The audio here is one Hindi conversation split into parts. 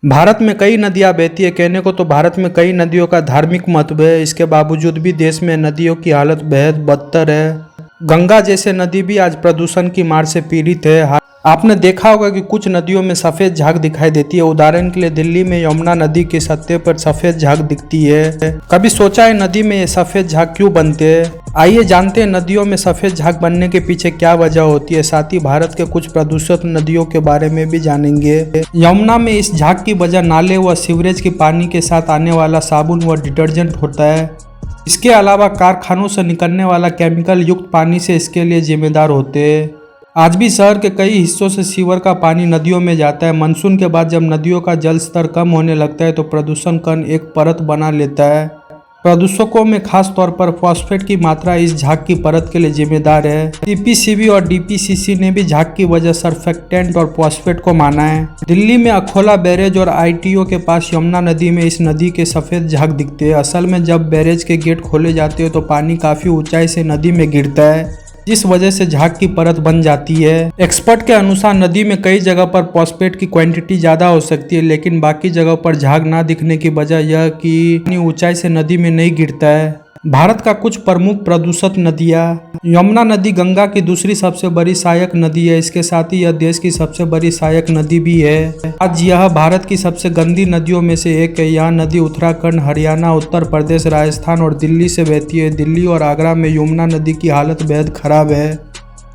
भारत में कई नदियां बहती है। कहने को तो भारत में कई नदियों का धार्मिक महत्व है। इसके बावजूद भी देश में नदियों की हालत बेहद बदतर है। गंगा जैसे नदी भी आज प्रदूषण की मार से पीड़ित है। आपने देखा होगा कि कुछ नदियों में सफ़ेद झाग दिखाई देती है। उदाहरण के लिए दिल्ली में यमुना नदी के सतह पर सफ़ेद झाग दिखती है। कभी सोचा है नदी में ये सफ़ेद झाग क्यों बनते हैं? आइए जानते हैं नदियों में सफ़ेद झाग बनने के पीछे क्या वजह होती है। साथ ही भारत के कुछ प्रदूषित नदियों के बारे में भी जानेंगे। यमुना में इस झाग की वजह नाले व सीवरेज के पानी के साथ आने वाला साबुन व डिटर्जेंट होता है। इसके अलावा कारखानों से निकलने वाला केमिकल युक्त पानी से इसके लिए जिम्मेदार होते हैं। आज भी शहर के कई हिस्सों से सीवर का पानी नदियों में जाता है। मानसून के बाद जब नदियों का जल स्तर कम होने लगता है तो प्रदूषण कण एक परत बना लेता है। प्रदूषकों में खास तौर पर फॉस्फेट की मात्रा इस झाग की परत के लिए जिम्मेदार है। टीपीसीबी और डीपीसीसी ने भी झाग की वजह सर्फेक्टेंट और फॉस्फेट को माना है। दिल्ली में अखोला बैरेज और आईटीओ के पास यमुना नदी में इस नदी के सफेद झाग दिखते हैं। असल में जब बैरेज के गेट खोले जाते हैं तो पानी काफी ऊंचाई से नदी में गिरता है, जिस वजह से झाग की परत बन जाती है। एक्सपर्ट के अनुसार नदी में कई जगह पर फॉस्फेट की क्वांटिटी ज्यादा हो सकती है, लेकिन बाकी जगह पर झाग ना दिखने की वजह यह कि इतनी ऊंचाई से नदी में नहीं गिरता है। भारत का कुछ प्रमुख प्रदूषित नदियां। यमुना नदी गंगा की दूसरी सबसे बड़ी सहायक नदी है। इसके साथ ही यह देश की सबसे बड़ी सहायक नदी भी है। आज यह भारत की सबसे गंदी नदियों में से एक है। यह नदी उत्तराखंड, हरियाणा, उत्तर प्रदेश, राजस्थान और दिल्ली से बहती है। दिल्ली और आगरा में यमुना नदी की हालत बेहद खराब है।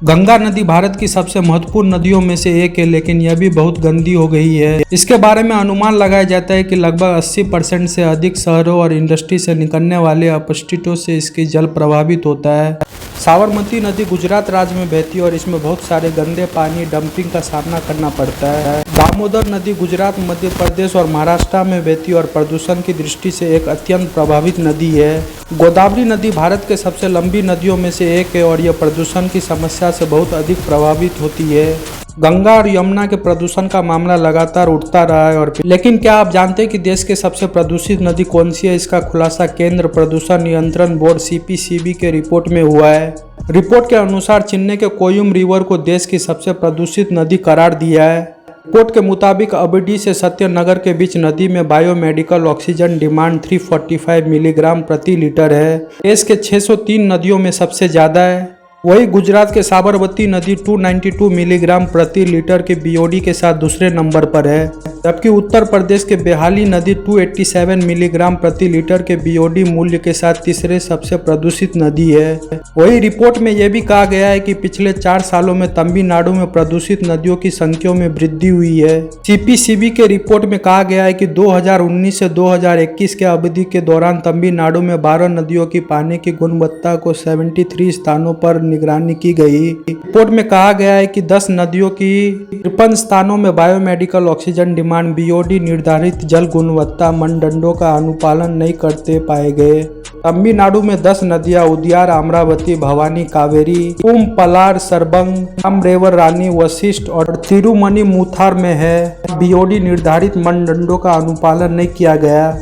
गंगा नदी भारत की सबसे महत्वपूर्ण नदियों में से एक है, लेकिन यह भी बहुत गंदी हो गई है। इसके बारे में अनुमान लगाया जाता है कि लगभग 80% से अधिक शहरों और इंडस्ट्री से निकलने वाले अपशिष्टों से इसकी जल प्रभावित होता है। साबरमती नदी गुजरात राज्य में बहती है और इसमें बहुत सारे गंदे पानी डंपिंग का सामना करना पड़ता है। दामोदर नदी गुजरात, मध्य प्रदेश और महाराष्ट्र में बहती है और प्रदूषण की दृष्टि से एक अत्यंत प्रभावित नदी है। गोदावरी नदी भारत के सबसे लंबी नदियों में से एक है और यह प्रदूषण की समस्या से बहुत अधिक प्रभावित होती है। गंगा और यमुना के प्रदूषण का मामला लगातार उठता रहा है लेकिन क्या आप जानते हैं कि देश के सबसे प्रदूषित नदी कौन सी है? इसका खुलासा केंद्र प्रदूषण नियंत्रण बोर्ड सीपीसीबी के रिपोर्ट में हुआ है। रिपोर्ट के अनुसार चेन्नई के कोयम रिवर को देश की सबसे प्रदूषित नदी करार दिया है। रिपोर्ट के मुताबिक अबडी से सत्यनगर के बीच नदी में बायोमेडिकल ऑक्सीजन डिमांड 345 मिलीग्राम प्रति लीटर है। देश के 603 नदियों में सबसे ज्यादा है। वही गुजरात के साबरमती नदी 292 मिलीग्राम प्रति लीटर के बीओडी के साथ दूसरे नंबर पर है, जबकि उत्तर प्रदेश के बेहाली नदी 287 मिलीग्राम प्रति लीटर के बीओडी मूल्य के साथ तीसरे सबसे प्रदूषित नदी है। वही रिपोर्ट में यह भी कहा गया है कि पिछले 4 सालों में तमिलनाडु में प्रदूषित नदियों की संख्या में वृद्धि हुई है। सीपीसीबी के रिपोर्ट में कहा गया है कि 2019 से 2021 के अवधि के दौरान तमिलनाडु में 12 नदियों की पानी की गुणवत्ता को 73 स्थानों पर निगरानी की गई। रिपोर्ट में कहा गया है कि 10 नदियों की 53 स्थानों में बायोमेडिकल ऑक्सीजन डिमांड बीओडी निर्धारित जल गुणवत्ता मानदंडों का अनुपालन नहीं करते पाए गए। तमिलनाडु में 10 नदियां उदियार, अमरावती, भवानी, कावेरी, पलार, सरबंग, ताम्रेवर, रानी, वशिष्ठ और तिरुमनी मुथार में है। बीओडी निर्धारित मानदंडों का अनुपालन नहीं किया गया।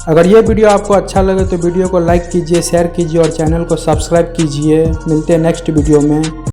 अगर ये वीडियो आपको अच्छा लगे तो वीडियो को लाइक कीजिए, शेयर कीजिए और चैनल को सब्सक्राइब कीजिए। मिलते हैं नेक्स्ट वीडियो में।